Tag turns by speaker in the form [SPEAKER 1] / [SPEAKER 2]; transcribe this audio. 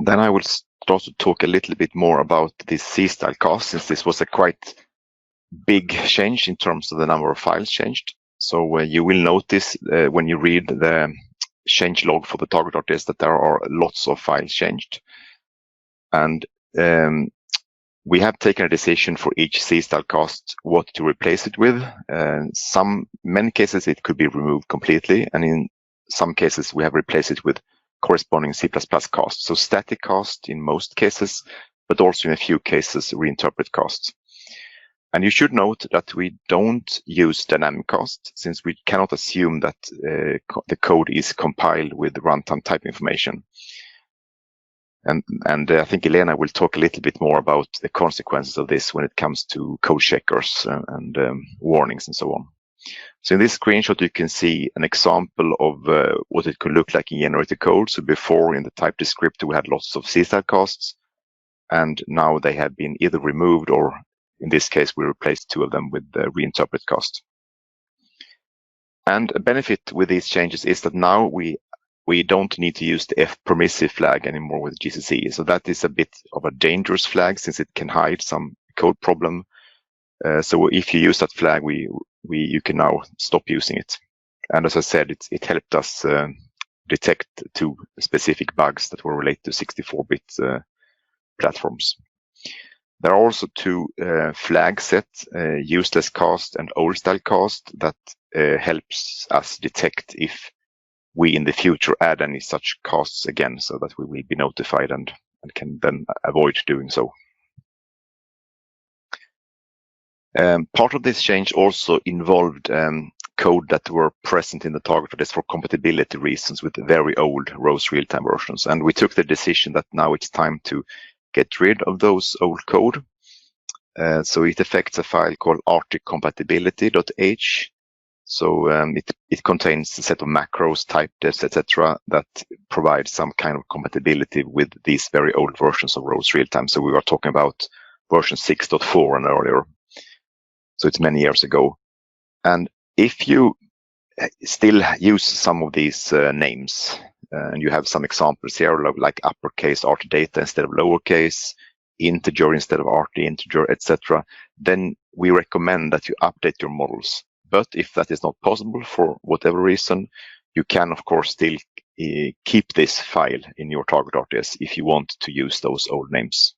[SPEAKER 1] Then I will start to talk a little bit more about this C-style cast, since this was a quite big change in terms of the number of files changed. So you will notice when you read the change log for the TargetRTS that there are lots of files changed. And we have taken a decision for each C-style cast what to replace it with. Many cases it could be removed completely, and in some cases we have replaced it with corresponding C++ cast. So static cast in most cases, but also in a few cases reinterpret cast. And you should note that we don't use dynamic cast, since we cannot assume that the code is compiled with runtime type information. And I think Elena will talk a little bit more about the consequences of this when it comes to code checkers and warnings and so on. So in this screenshot, you can see an example of what it could look like in generated code. So before, in the type descriptor, we had lots of C-style casts, and now they have been either removed, or in this case, we replaced two of them with the reinterpret cast. And a benefit with these changes is that now we don't need to use the f-permissive flag anymore with GCC. So that is a bit of a dangerous flag, since it can hide some code problem. So if you use that flag, you can now stop using it. And as I said, it helped us detect two specific bugs that were related to 64-bit platforms. There are also two flag sets, useless cast and old style cast, that helps us detect if we in the future add any such casts again, so that we will be notified and can then avoid doing so. Part of this change also involved code that were present in the TargetRTS for compatibility reasons with the very old ROS real-time versions. And we took the decision that now it's time to get rid of those old code. So it affects a file called rtcompatibility.h. So it contains a set of macros, type defs, etc. that provide some kind of compatibility with these very old versions of ROS real-time. So we were talking about version 6.4 and earlier. So it's many years ago. And if you still use some of these names, and you have some examples here, like uppercase RT-data instead of lowercase, integer instead of RT integer, etc., then we recommend that you update your models. But if that is not possible for whatever reason, you can, of course, still keep this file in your TargetRTS if you want to use those old names.